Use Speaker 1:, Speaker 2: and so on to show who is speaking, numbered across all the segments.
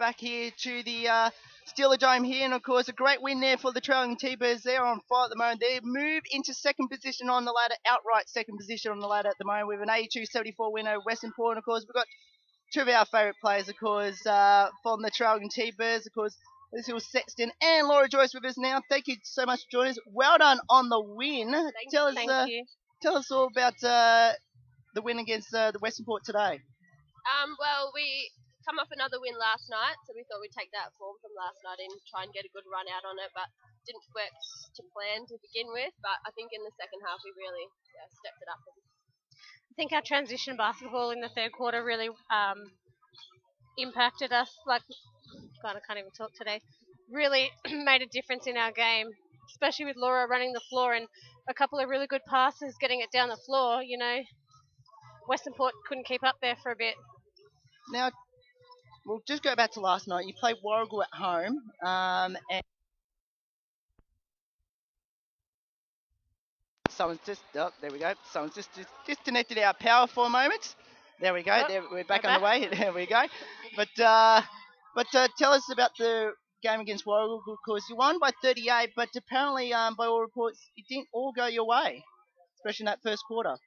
Speaker 1: back here to the Steeler Dome here, and of course a great win there for the Traralgon T-Birds. They're on fire at the moment. They move into second position on the ladder, outright second position on the ladder at the moment with an 82-74 win over Western Port. And of course we've got two of our favourite players, of course, from the Traralgon T-Birds, of course. This is Sexton and Laura Joyce with us now. Thank you so much for joining us. Well done on the win.
Speaker 2: Thank you.
Speaker 1: Tell us all about the win against the Western Port today.
Speaker 2: Well, we come off another win last night, so we thought we'd take that form from last night and try and get a good run out on it, but didn't work to plan to begin with. But I think in the second half we really stepped it up.
Speaker 3: I think our transition basketball in the third quarter really impacted us. God, I can't even talk today. Really made a difference in our game, especially with Laura running the floor and a couple of really good passes getting it down the floor. You know, Western Port couldn't keep up there for a bit.
Speaker 1: Now, we'll just go back to last night. You played Warragul at home, and someone's just there we go. Someone's just disconnected our power for a moment. There we go. We're back on the way. There we go. But tell us about the game against Warragul, because you won by 38, but apparently, by all reports, it didn't all go your way, especially in that first quarter.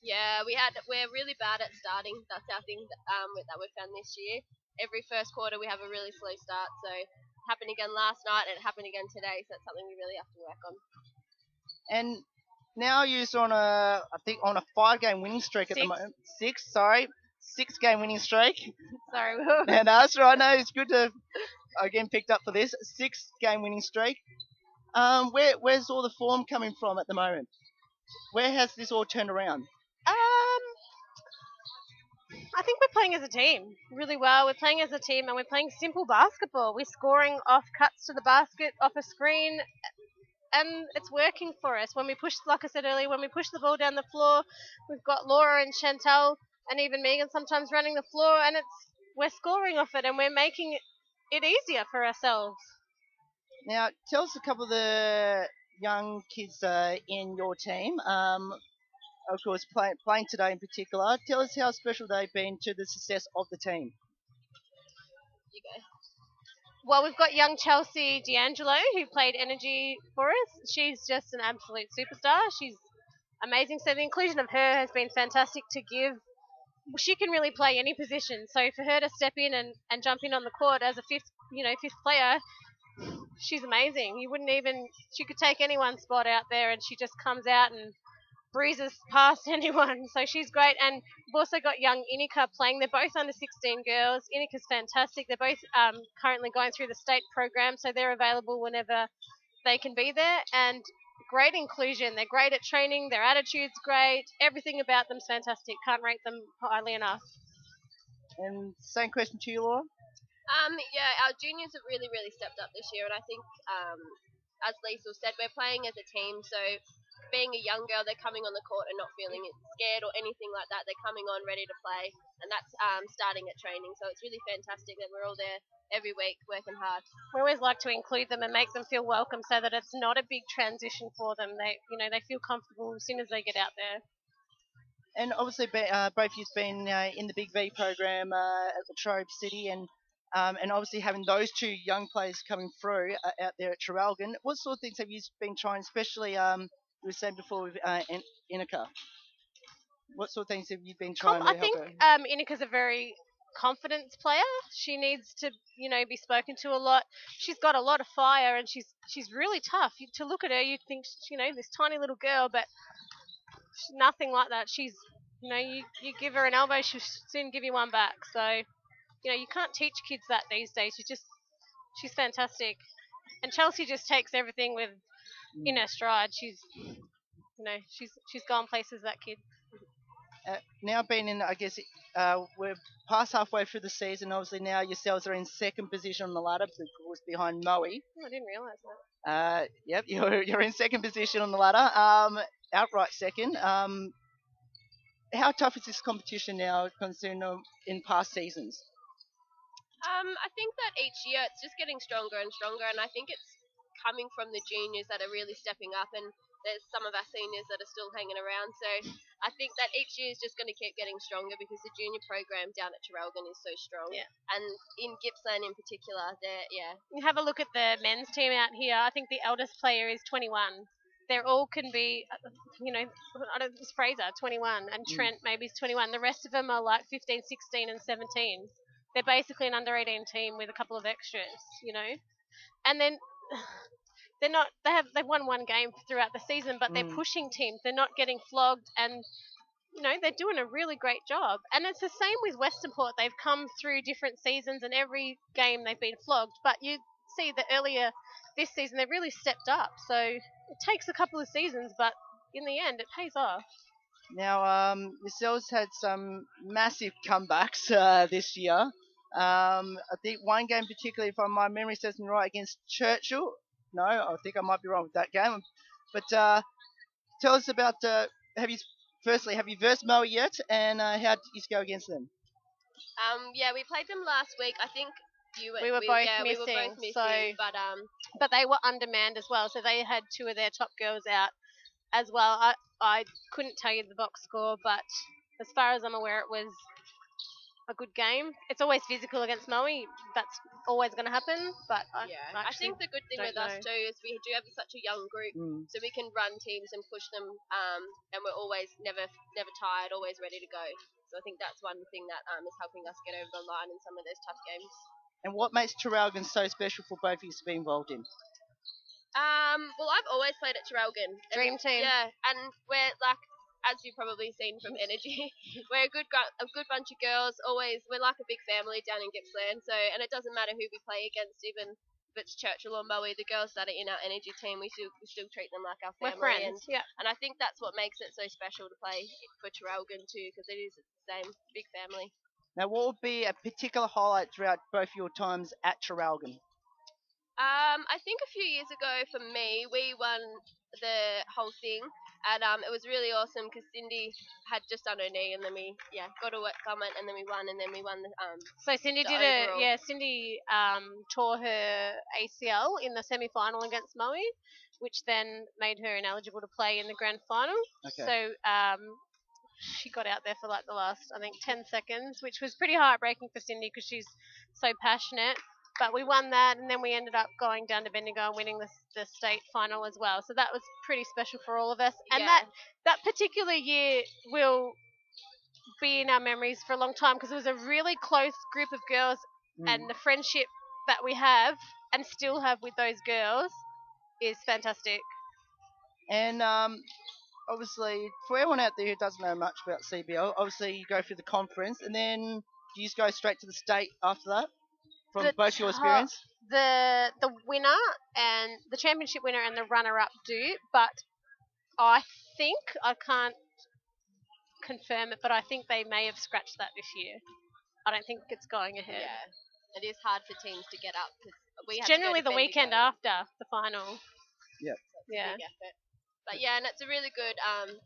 Speaker 2: Yeah, we're really bad at starting. That's our thing that we've found this year. Every first quarter we have a really slow start, so it happened again last night and it happened again today, so it's something we really have to work on.
Speaker 1: And now you're on a 5-game winning streak at the moment. 6-game winning streak.
Speaker 3: Sorry, Will.
Speaker 1: And that's right. No, it's good to again picked up for this 6-game winning streak. Where's all the form coming from at the moment? Where has this all turned around?
Speaker 3: I think we're playing as a team really well. We're playing as a team and we're playing simple basketball. We're scoring off cuts to the basket, off a screen, and it's working for us. When we push, like I said earlier, when we push the ball down the floor, we've got Laura and Chantal and even Megan sometimes running the floor, and we're scoring off it and we're making it easier for ourselves.
Speaker 1: Now, tell us a couple of the young kids in your team. Of course, playing today in particular. Tell us how special they've been to the success of the team.
Speaker 2: You go.
Speaker 3: Well, we've got young Chelsea D'Angelo, who played energy for us. She's just an absolute superstar. She's amazing. So the inclusion of her has been fantastic to give. She can really play any position. So for her to step in and jump in on the court as a fifth player, she's amazing. She could take anyone's spot out there, and she just comes out and breezes past anyone. So she's great. And we've also got young Inika playing. They're both under 16 girls. Inika's fantastic. They're both currently going through the state program, so they're available whenever they can be there. And great inclusion. They're great at training. Their attitude's great. Everything about them's fantastic. Can't rate them highly enough.
Speaker 1: And same question to you, Laura.
Speaker 2: Our juniors have really, really stepped up this year, and I think, as Liesl said, we're playing as a team, so being a young girl, they're coming on the court and not feeling scared or anything like that. They're coming on ready to play, and that's starting at training, so it's really fantastic that we're all there every week working hard.
Speaker 3: We always like to include them and make them feel welcome so that it's not a big transition for them. They feel comfortable as soon as they get out there.
Speaker 1: And obviously, both of you've been in the Big V program at the Trove City, and obviously having those two young players coming through out there at Traralgon. What sort of things have you been trying, especially you were saying before with Inika? What sort of things have you been trying to help her?
Speaker 3: I think Inika's a very confident player. She needs to, be spoken to a lot. She's got a lot of fire, and she's really tough. To look at her, you'd think, this tiny little girl, but she's nothing like that. She's, you give her an elbow, she'll soon give you one back. So, you can't teach kids that these days. She's fantastic. And Chelsea just takes everything in her stride. She's gone places, that kid.
Speaker 1: Now being in, I guess, we're past halfway through the season. Obviously now yourselves are in second position on the ladder, of course, behind Moe.
Speaker 3: Oh, I didn't realise that.
Speaker 1: Yep, you're in second position on the ladder, outright second. How tough is this competition now, considering in past seasons?
Speaker 2: I think that each year it's just getting stronger and stronger, and I think it's coming from the juniors that are really stepping up, and there's some of our seniors that are still hanging around. So I think that each year is just going to keep getting stronger because the junior program down at Traralgon is so strong.
Speaker 3: Yeah.
Speaker 2: And in Gippsland in particular,
Speaker 3: You have a look at the men's team out here. I think the eldest player is 21. They're all can be, I don't it's Fraser, 21, and Trent maybe is 21. The rest of them are like 15, 16, and 17. They're basically an under 18 team with a couple of extras, And then they've won one game throughout the season, but they're pushing teams. They're not getting flogged, and they're doing a really great job. And it's the same with Western Port. They've come through different seasons, and every game they've been flogged. But you see that earlier this season they've really stepped up. So it takes a couple of seasons, but in the end it pays off.
Speaker 1: Now, yourselves had some massive comebacks this year. I think one game particularly, if my memory serves me right, against Churchill. No, I think I might be wrong with that game. But tell us about, have you versed Moa yet, and how did you go against them?
Speaker 2: We played them last week. I think
Speaker 3: we were both missing. But they were undermanned as well, so they had two of their top girls out as well. I couldn't tell you the box score, but as far as I'm aware, it was a good game. It's always physical against Moe. That's always going to happen. But
Speaker 2: I think the good thing with us too is we do have such a young group, so we can run teams and push them, and we're always never tired, always ready to go. So I think that's one thing that is helping us get over the line in some of those tough games.
Speaker 1: And what makes Traralgon so special for both of you to be involved in?
Speaker 2: Well, I've always played at Traralgon.
Speaker 3: Dream team.
Speaker 2: Yeah, and we're like, as you've probably seen from Energy, we're a good bunch of girls. Always, we're like a big family down in Gippsland. So, and it doesn't matter who we play against, even if it's Churchill or Moe. The girls that are in our Energy team, we still treat them like our family.
Speaker 3: We're friends.
Speaker 2: And I think that's what makes it so special to play for Traralgon too, because it is the same big family.
Speaker 1: Now, what would be a particular highlight throughout both your times at Traralgon?
Speaker 2: I think a few years ago for me, we won the whole thing, and it was really awesome because Cindy had just done her knee, and then we got a wet comment, and then we won the
Speaker 3: So Cindy Cindy tore her ACL in the semi-final against Moe, which then made her ineligible to play in the grand final.
Speaker 1: Okay.
Speaker 3: So she got out there for like the last, I think, 10 seconds, which was pretty heartbreaking for Cindy because she's so passionate. But we won that, and then we ended up going down to Bendigo and winning the state final as well. So that was pretty special for all of us. And that particular year will be in our memories for a long time because it was a really close group of girls, and the friendship that we have and still have with those girls is fantastic.
Speaker 1: And obviously, for everyone out there who doesn't know much about CBL, obviously you go through the conference, and then do you just go straight to the state after that? From both your experience?
Speaker 3: The winner and the championship winner and the runner-up do, but I think, I can't confirm it, but I think they may have scratched that this year. I don't think it's going ahead.
Speaker 2: Yeah, it is hard for teams to get up.
Speaker 3: It's generally the weekend after the final.
Speaker 1: Yep.
Speaker 3: Yeah.
Speaker 2: Big effort. But and it's a really good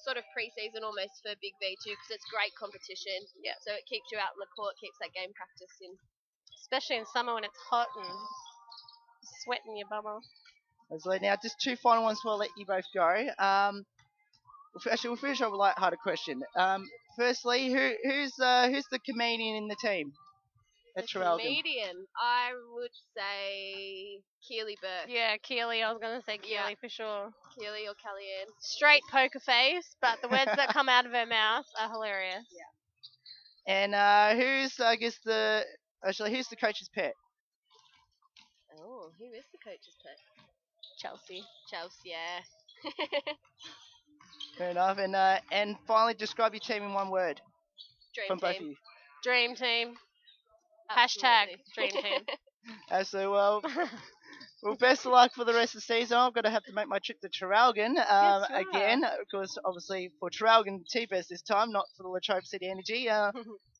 Speaker 2: sort of pre-season almost for Big V too, because it's great competition.
Speaker 3: Yeah.
Speaker 2: So it keeps you out on the court, keeps that game practice in.
Speaker 3: Especially in summer when it's hot and sweating your bubble.
Speaker 1: Now, just two final ones before I let you both go. We'll finish off with a light-hearted question. Firstly, who's the comedian in the team at Traralgon?
Speaker 2: Comedian, I would say Keely Burke.
Speaker 3: Yeah, Keely. I was going to say Keely for sure.
Speaker 2: Keely or Kellyanne.
Speaker 3: Straight poker face, but the words that come out of her mouth are hilarious.
Speaker 1: Yeah. And who's the coach's pet?
Speaker 2: Oh, who is the coach's pet?
Speaker 3: Chelsea,
Speaker 2: yeah.
Speaker 1: Fair enough. And finally, describe your team in one word.
Speaker 2: Dream
Speaker 1: from
Speaker 2: team.
Speaker 1: Both of you.
Speaker 3: Dream team.
Speaker 2: Absolutely.
Speaker 3: # dream team.
Speaker 1: Absolutely. Well, best of luck for the rest of the season. I'm going to have to make my trip to Traralgon again, because obviously for Traralgon T-Best this time, not for the Latrobe City Energy.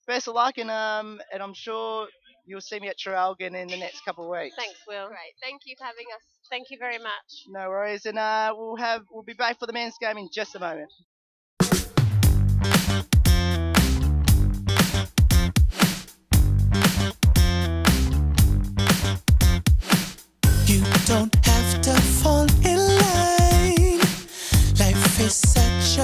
Speaker 1: Best of luck, and I'm sure you'll see me at Traralgon in the next couple of weeks.
Speaker 3: Thanks, Will.
Speaker 2: Great. Thank you for having us.
Speaker 3: Thank you very much.
Speaker 1: No worries, and we'll be back for the men's game in just a moment.
Speaker 4: You don't have to fall in line. is such a